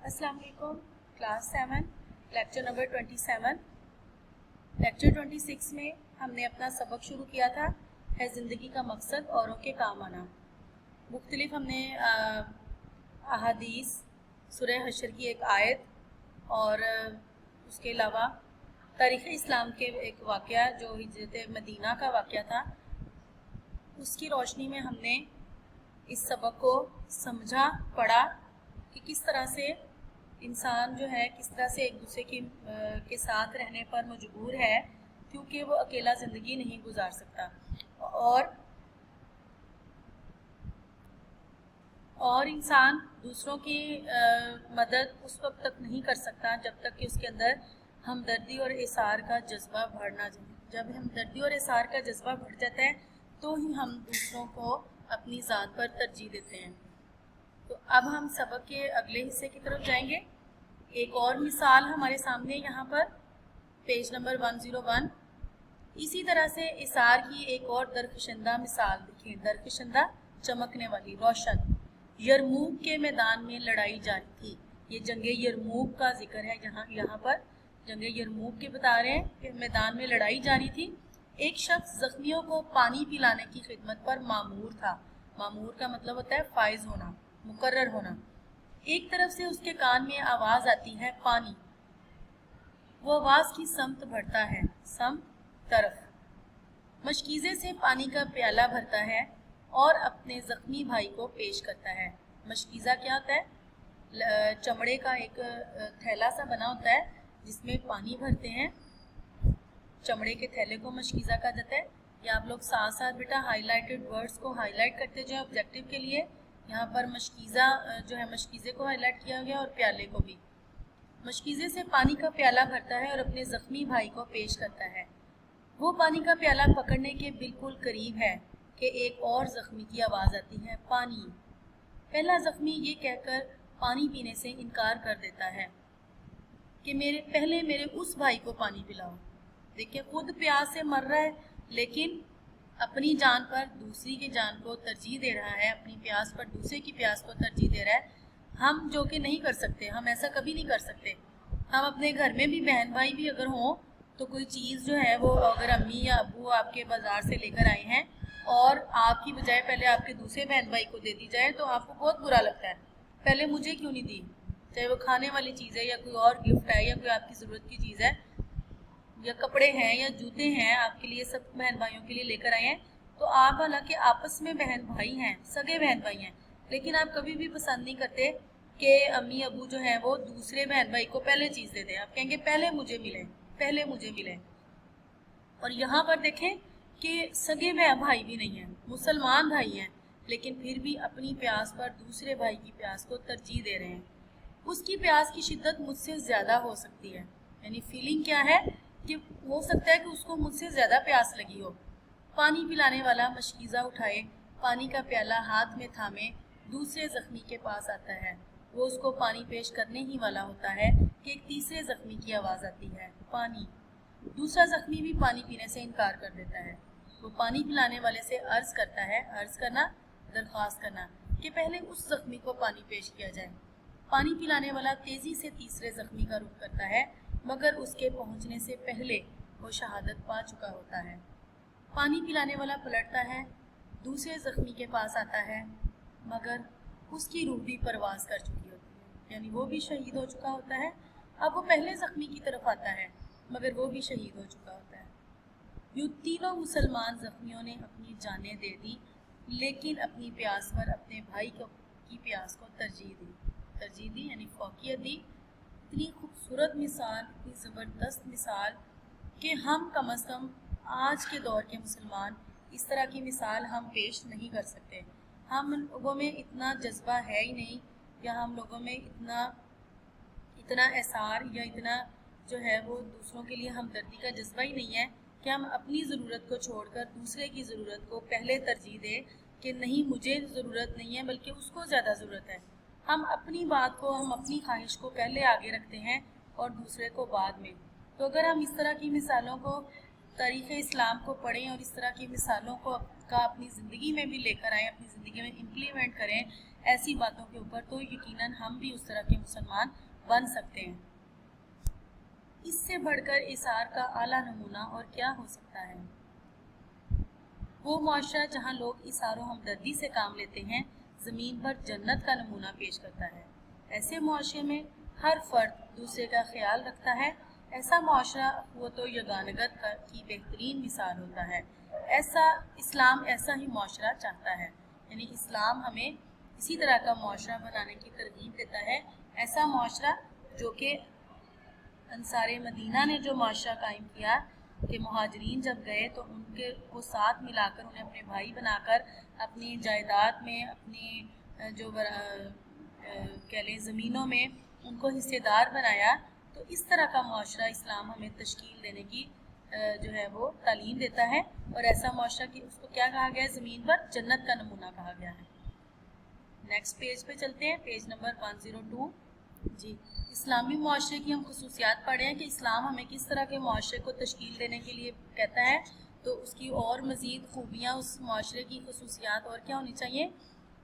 अस्सलाम वालेकुम। Class 7 lecture number 27। Lecture 26 में हमने अपना सबक शुरू किया था है ज़िंदगी का मकसद औरों के काम आना। मुख्तलिफ हमने अहादीस, सूरह हशर की एक आयत और उसके अलावा तारीख़ इस्लाम के एक वाक़या जो हिजरत मदीना का वाक़या था, उसकी रोशनी में हमने इस सबक को समझा, पढ़ा कि किस तरह से इंसान जो है किस तरह से एक दूसरे के साथ रहने पर मजबूर है, क्योंकि वो अकेला ज़िंदगी नहीं गुजार सकता और इंसान दूसरों की मदद उस वक्त तक नहीं कर सकता जब तक कि उसके अंदर हमदर्दी और इसार का जज्बा बढ़ ना जाए। जब हमदर्दी और इसार का जज्बा बढ़ जाता है तो ही हम दूसरों को अपनी ज़ात पर तरजीह देते हैं। तो अब हम सबक के अगले हिस्से की तरफ जाएंगे। एक और मिसाल हमारे सामने यहाँ पर पेज नंबर 101। इसी तरह से इसार की एक और दरकशिंदा मिसाल देखिए। दरकशिंदा, चमकने वाली, रोशन। यरमूक के मैदान में लड़ाई जारी थी। ये जंगे यरमूक का जिक्र है। यहाँ पर जंगे यरमूक के बता रहे हैं कि मैदान में लड़ाई जारी थी। एक शख्स जख्मियों को पानी पिलाने की खिदमत पर मामूर था। मामूर का मतलब होता है फाइज होना, मुकर्रर होना। एक तरफ से उसके कान में आवाज़ आती है पानी। वो आवाज़ की समत बढ़ता है, सम तरफ। मशकीज़े से पानी का प्याला भरता है और अपने ज़ख्मी भाई को पेश करता है। मशकीज़ा क्या होता है? चमड़े का एक थैला सा बना होता है जिसमें पानी भरते हैं। चमड़े के थैले को मशकीज़ा कहा जाता है। या आप लोग साथ साथ बेटा हाईलाइटेड वर्ड्स को हाईलाइट करते जाए ऑब्जेक्टिव के लिए। यहाँ पर मशकीज़ा जो है, मशकीज़े को हाईलाइट किया गया और प्याले को भी। मशकीज़े से पानी का प्याला भरता है और अपने ज़ख्मी भाई को पेश करता है। वो पानी का प्याला पकड़ने के बिल्कुल करीब है कि एक और ज़ख्मी की आवाज़ आती है, पानी। पहला ज़ख्मी ये कहकर पानी पीने से इनकार कर देता है कि मेरे उस भाई को पानी पिलाओ। देखिए, खुद प्यास से मर रहा है लेकिन अपनी जान पर दूसरी की जान को तरजीह दे रहा है, अपनी प्यास पर दूसरे की प्यास को तरजीह दे रहा है। हम जो कि नहीं कर सकते, हम ऐसा कभी नहीं कर सकते। हम अपने घर में भी बहन भाई भी अगर हों तो कोई चीज़ जो है वो अगर अम्मी या अब्बू आपके बाज़ार से लेकर आए हैं और आपकी बजाय पहले आपके दूसरे बहन भाई को दे दी जाए तो आपको बहुत बुरा लगता है, पहले मुझे क्यों नहीं दी। चाहे वो खाने वाली चीज़ है या कोई और गिफ्ट है या कोई आपकी ज़रूरत की चीज़ है या कपड़े हैं या जूते हैं, आपके लिए सब बहन भाइयों के लिए लेकर आए हैं। तो आप हालांकि आपस में बहन भाई हैं, सगे बहन भाई हैं, लेकिन आप कभी भी पसंद नहीं करते कि अम्मी अबू जो हैं वो दूसरे बहन भाई को पहले चीज़ दे दें। आप कहेंगे पहले मुझे मिले, पहले मुझे मिले। और यहाँ पर देखें कि सगे भाई भी नहीं हैं, मुसलमान भाई हैं, लेकिन फिर भी अपनी प्यास पर दूसरे भाई की प्यास को तरजीह दे रहे हैं। उसकी प्यास की शिद्दत मुझसे ज़्यादा हो सकती है। यानी फीलिंग क्या है कि हो सकता है कि उसको मुझसे ज़्यादा प्यास लगी हो। पानी पिलाने वाला मशकीज़ा उठाए, पानी का प्याला हाथ में थामे दूसरे ज़ख्मी के पास आता है। वो उसको पानी पेश करने ही वाला होता है कि एक तीसरे ज़ख्मी की आवाज़ आती है, पानी। दूसरा ज़ख्मी भी पानी पीने से इनकार कर देता है। वो पानी पिलाने वाले से अर्ज़ करता है, अर्ज़ करना, दरख्वास्त करना, कि पहले उस ज़ख्मी को पानी पेश किया जाए। पानी पिलाने वाला तेज़ी से तीसरे ज़ख्मी का रुख करता है, मगर उसके पहुंचने से पहले वो शहादत पा चुका होता है। पानी पिलाने वाला पलटता है, दूसरे ज़ख्मी के पास आता है, मगर उसकी रूह भी परवाज़ कर चुकी होती है, यानी वो भी शहीद हो चुका होता है। अब वो पहले ज़ख्मी की तरफ आता है, मगर वो भी शहीद हो चुका होता है। यूँ तीनों मुसलमान ज़ख्मियों ने अपनी जानें दे दी, लेकिन अपनी प्यास पर अपने भाई की प्यास को तरजीह दी यानी फौकियत दी। इतनी खूबसूरत मिसाल, इतनी ज़बरदस्त मिसाल कि हम कम अज़ कम आज के दौर के मुसलमान इस तरह की मिसाल हम पेश नहीं कर सकते। हम लोगों में इतना जज्बा है ही नहीं, या हम लोगों में इतना एसार या इतना जो है वो दूसरों के लिए हमदर्दी का जज्बा ही नहीं है कि हम अपनी ज़रूरत को छोड़कर दूसरे की ज़रूरत को पहले तरजीह दें कि नहीं मुझे ज़रूरत नहीं है बल्कि उसको ज़्यादा ज़रूरत है। हम अपनी बात को, हम अपनी ख्वाहिश को पहले आगे रखते हैं और दूसरे को बाद में। तो अगर हम इस तरह की मिसालों को, तारीख़ इस्लाम को पढ़ें और इस तरह की मिसालों को अपनी ज़िंदगी में भी लेकर आएँ, अपनी ज़िंदगी में इम्प्लीमेंट करें, ऐसी बातों के ऊपर, तो यकीनन हम भी उस तरह के मुसलमान बन सकते हैं। इससे बढ़कर इसार का आला नमूना और क्या हो सकता है? वो मुआशरा जहाँ लोग इसार और हमदर्दी से काम लेते हैं ज़मीन पर जन्नत का नमूना पेश करता है। ऐसे मुआशरे में हर फर्द दूसरे का ख्याल रखता है। ऐसा मुआशरा वो तो यगानगत की बेहतरीन मिसाल होता है। इस्लाम ऐसा ही मुआशरा चाहता है, यानी इस्लाम हमें इसी तरह का मुआशरा बनाने की तरगीब देता है। ऐसा मुआशरा जो कि अंसारे मदीना ने जो मुआशरा कायम किया कि मुहाजिरीन जब गए तो उनके को साथ मिलाकर उन्हें अपने भाई बनाकर अपनी जायदाद में, अपनी जो कह लें ज़मीनों में उनको हिस्सेदार बनाया। तो इस तरह का मुआशरा इस्लाम हमें तश्कील देने की जो है वो तालीम देता है। और ऐसा मुआशरा कि उसको क्या कहा गया है? ज़मीन पर जन्नत का नमूना कहा गया है। नेक्स्ट पेज पे चलते हैं, पेज नंबर 102। जी, इस्लामी मुआशरे की हम खसूसियात पढ़े हैं कि इस्लाम हमें किस तरह के मुआशरे को तश्कील देने के लिए कहता है। तो उसकी और मज़ीद खूबियाँ, उस मुआशरे की खसूसियात और क्या होनी चाहिए?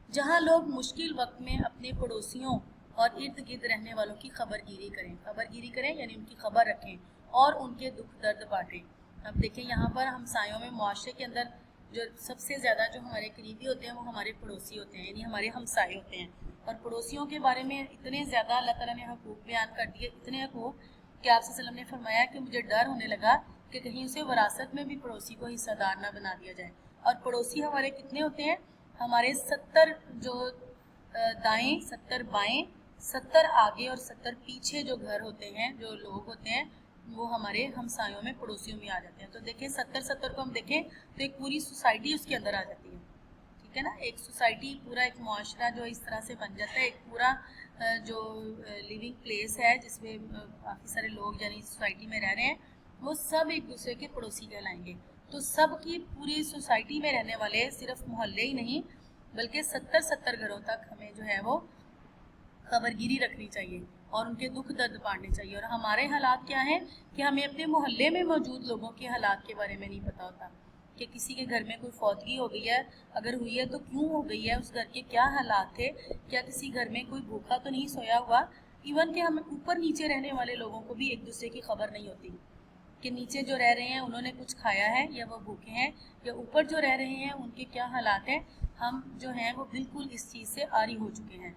जहाँ लोग मुश्किल वक्त में अपने पड़ोसियों और इर्द गिर्द रहने वालों की खबरगिरी करें यानी उनकी खबर रखें और उनके दुख दर्द बांटें। अब देखें यहाँ पर हमसायों में मुआशरे के अंदर जो सबसे ज़्यादा जो हमारे करीबी होते हैं वो हमारे पड़ोसी होते हैं, यानी हमारे हमसाए होते हैं। और पड़ोसियों के बारे में इतने ज़्यादा अल्लाह ताला ने हकूक़ बयान कर दिए, इतने हकूक़ कि आप सल्लल्लाहु अलैहि वसल्लम ने फरमाया कि मुझे डर होने लगा कि कहीं उसे विरासत में भी पड़ोसी को हिस्सेदार ना बना दिया जाए। और पड़ोसी हमारे कितने होते हैं? हमारे 70 जो दाएँ, 70 बाएँ, 70 आगे और 70 पीछे जो घर होते हैं, जो लोग होते हैं, वो हमारे हमसायों में, पड़ोसियों में आ जाते हैं। तो देखें 70 को हम देखें तो एक पूरी सोसाइटी उसके अंदर आ जाती है, ठीक है ना। एक सोसाइटी, पूरा एक मुआशरा जो इस तरह से बन जाता है, एक पूरा जो लिविंग प्लेस है जिसमें काफ़ी सारे लोग यानी सोसाइटी में रह रहे हैं, वो सब एक दूसरे के पड़ोसी कहलाएंगे। तो सब की पूरी सोसाइटी में रहने वाले सिर्फ मोहल्ले ही नहीं बल्कि 70 घरों तक हमें जो है वो खबरगिरी रखनी चाहिए और उनके दुख दर्द बांटने चाहिए। और हमारे हालात क्या हैं कि हमें अपने मोहल्ले में मौजूद लोगों के हालात के बारे में नहीं पता होता कि किसी के घर में कोई फौतगी हो गई है, अगर हुई है तो क्यों हो गई है, उस घर के क्या हालात थे, क्या किसी घर में कोई भूखा तो नहीं सोया हुआ। इवन कि हमें ऊपर नीचे रहने वाले लोगों को भी एक दूसरे की खबर नहीं होती कि नीचे जो रह रहे हैं उन्होंने कुछ खाया है या वो भूखे हैं, या ऊपर जो रह रहे हैं उनके क्या हालात हैं। हम जो हैं वो बिल्कुल इस चीज़ से आरी हो चुके हैं।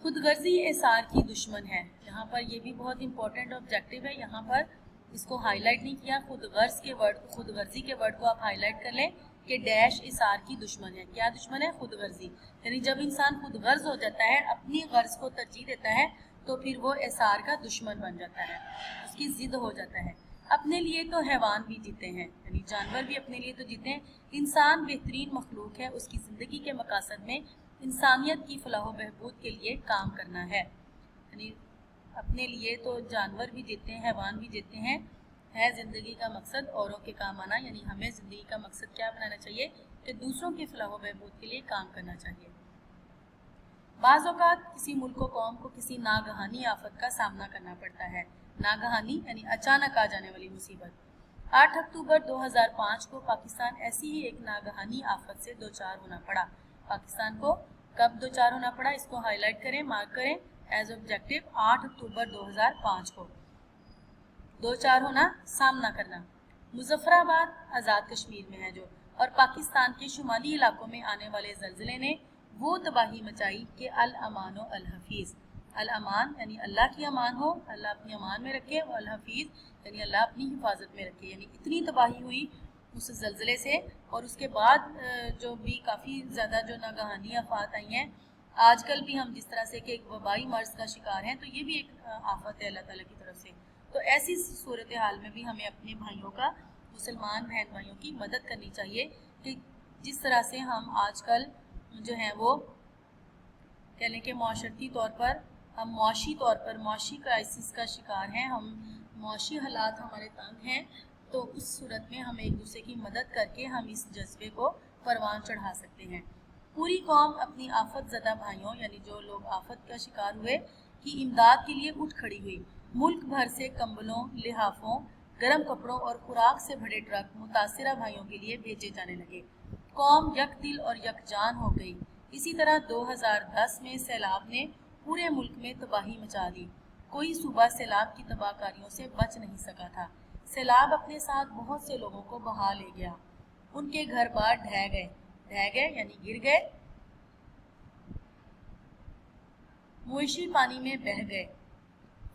खुदगर्जी एसार की दुश्मन है, यहाँ पर ये भी बहुत इंपॉर्टेंट ऑब्जेक्टिव है, यहाँ पर इसको हाईलाइट नहीं किया। खुदगर्जी के वर्ड को आप हाईलाइट कर लें कि डैश इसार की दुश्मन है। क्या दुश्मन है? खुदगर्जी। यानी जब इंसान खुदगर्ज हो जाता है, अपनी गर्ज को तरजीह देता है, तो फिर वो इसार का दुश्मन बन जाता है, उसकी जिद हो जाता है। अपने लिए तो हैवान भी जीते हैं, यानी जानवर भी अपने लिए तो जीते हैं। इंसान बेहतरीन मखलूक है, उसकी ज़िंदगी के मकासद में इंसानियत की फलाह व बहबूद के लिए काम करना है। यानी अपने लिए तो जानवर भी जीते हैं, हैवान भी जीते हैं, है ज़िंदगी का मकसद औरों के काम आना। यानी हमें ज़िंदगी का मकसद क्या बनाना चाहिए कि दूसरों की फलाह व बहबूद के लिए काम करना चाहिए। बाज़ औक़ात किसी मुल्क को, कौम को किसी नागहानी आफत का सामना करना पड़ता है। नागहानी यानी अचानक आ जाने वाली मुसीबत। 8 अक्टूबर 2005 को पाकिस्तान ऐसी ही एक नागहानी आफत से दोचार होना पड़ा। पाकिस्तान को कब दोचार होना पड़ा, इसको हाईलाइट करें, मार्क करें एज ऑब्जेक्टिव। 8 अक्टूबर 2005 को दोचार होना, सामना करना। मुजफ्फराबाद आज़ाद कश्मीर में है जो, और पाकिस्तान के शुमाली इलाकों में आने वाले ज़लज़ले ने वो तबाही मचाई कि अल अमान व अल हफीज़। अल अमान यानी अल्लाह की अमान हो, अल्लाह अपनी अमान में रखे, और अल हफीज़ यानी अल्लाह अपनी हिफाजत में रखे। यानी इतनी तबाही हुई उस ज़लज़ले से, और उसके बाद जो भी काफ़ी ज़्यादा जो नागहानी आफत आई हैं। आजकल भी हम जिस तरह से कि एक वबाई मर्ज़ का शिकार हैं, तो ये भी एक आफत है अल्लाह ताला की तरफ से। तो ऐसी सूरत हाल में भी हमें अपने भाइयों का, मुसलमान बहन भाइयों की मदद करनी चाहिए कि जिस तरह से हम आजकल जो हैं वो कह लें कि माशरती तौर पर, हम मुआशी तौर पर मुआशी क्राइसिस का शिकार हैं, हम मुआशी हालात हमारे तंग हैं। तो उस सूरत में हम एक दूसरे की मदद करके हम इस जज्बे को परवान चढ़ा सकते हैं। पूरी कौम अपनी आफत ज़दा भाइयों यानी जो लोग आफत का शिकार हुए की इमदाद के लिए उठ खड़ी हुई। मुल्क भर से कंबलों, लिहाफों, गर्म कपड़ों और खुराक से भरे ट्रक मुतासिरा भाइयों के लिए भेजे जाने लगे। कौम यक दिल और यकजान हो गई। اسی طرح 2010 میں سیلاب نے پورے ملک میں تباہی مچا دی. کوئی صوبہ سیلاب کی تباہ کاریوں سے بچ نہیں سکا تھا. سیلاب اپنے ساتھ بہت سے لوگوں کو بہا لے گیا. ان کے گھر بار ڈھہ گئے یعنی گر گئے. مویشی پانی میں بہہ گئے.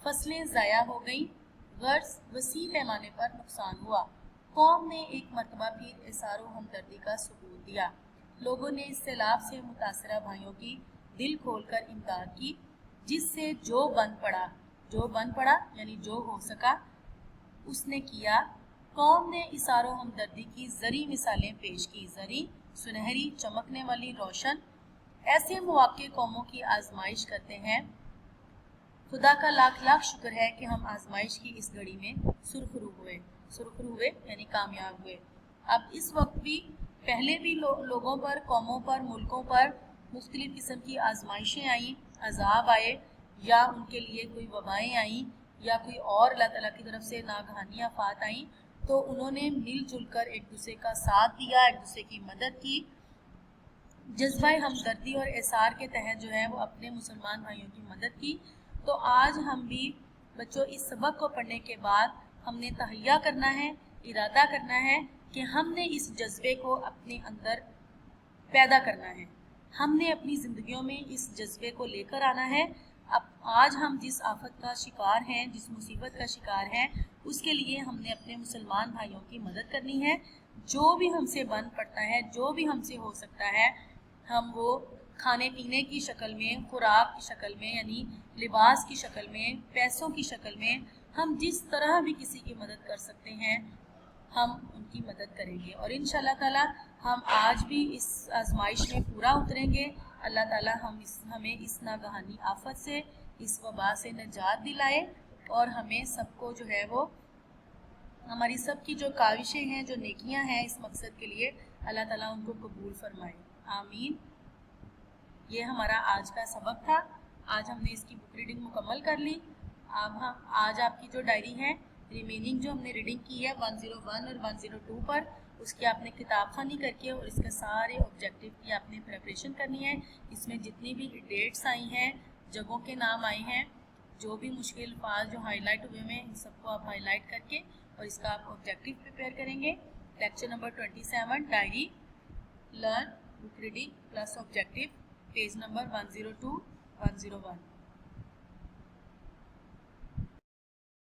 فصلیں ضائع ہو گئیں. غرض وسیع پیمانے پر نقصان ہوا. قوم نے ایک مرتبہ پھر احسار و ہمدردی کا ثبوت دیا. لوگوں نے اس سیلاب سے متاثرہ بھائیوں کی دل کھول کر امداد کی. جس سے جو بن پڑا یعنی جو ہو سکا اس نے کیا. قوم نے احسار و ہمدردی کی زرعی مثالیں پیش کی. زرعی، سنہری، چمکنے والی، روشن. ایسے مواقع قوموں کی آزمائش کرتے ہیں. خدا کا لاکھ لاکھ شکر ہے کہ ہم آزمائش کی اس گھڑی میں سرخرو ہوئے یعنی کامیاب ہوئے. اب اس وقت بھی پہلے بھی لوگوں پر، قوموں پر، ملکوں پر مختلف قسم کی آزمائشیں آئیں، عذاب آئے، یا ان کے لیے کوئی وبائیں آئیں، یا کوئی اور اللہ تعالیٰ کی طرف سے ناگہانی آفات آئیں، تو انہوں نے مل جل کر ایک دوسرے کا ساتھ دیا، ایک دوسرے کی مدد کی. جذبہ ہمدردی اور احسار کے تحت جو ہے وہ اپنے مسلمان بھائیوں کی مدد کی. تو آج ہم بھی بچوں اس سبق کو پڑھنے کے بعد ہم نے تہیہ کرنا ہے، ارادہ کرنا ہے کہ ہم نے اس جذبے کو اپنے اندر پیدا کرنا ہے. ہم نے اپنی زندگیوں میں اس جذبے کو لے کر آنا ہے. اب آج ہم جس آفت کا شکار ہیں، جس مصیبت کا شکار ہیں، اس کے لیے ہم نے اپنے مسلمان بھائیوں کی مدد کرنی ہے. جو بھی ہم سے بن پڑتا ہے، جو بھی ہم سے ہو سکتا ہے، ہم وہ کھانے پینے کی شکل میں، خوراک کی شکل میں، یعنی لباس کی شکل میں، پیسوں کی شکل میں، ہم جس طرح بھی کسی کی مدد کر سکتے ہیں ہم ان کی مدد کریں گے. اور انشاءاللہ تعالی ہم آج بھی اس آزمائش میں پورا اتریں گے. اللہ تعالی ہمیں اس ناگہانی آفت سے، اس وبا سے نجات دلائے، اور ہمیں سب کو جو ہے وہ ہماری سب کی جو کاوشیں ہیں، جو نیکیاں ہیں اس مقصد کے لیے، اللہ تعالیٰ ان کو قبول فرمائے. آمین. یہ ہمارا آج کا سبق تھا. آج ہم نے اس کی بک ریڈنگ مکمل کر لی. اب آج آپ کی جو ڈائری ہے، ریمیننگ جو ہم نے ریڈنگ کی ہے 101 اور 102 پر، اس کی آپ نے کتاب خوانی کر کے اور اس کے سارے آبجیکٹیو کی آپ نے پریپریشن کرنی ہے. اس میں جتنی بھی ڈیٹس آئی ہیں، جگہوں کے نام آئے ہیں، جو بھی مشکل الفاظ جو ہائی لائٹ ہوئے ہیں، ان سب کو آپ ہائی لائٹ کر کے اور اس کا آپ آبجیکٹیو پریپیئر کریں گے. Lecture number 27 diary learn book reading plus objective, page number 102 101.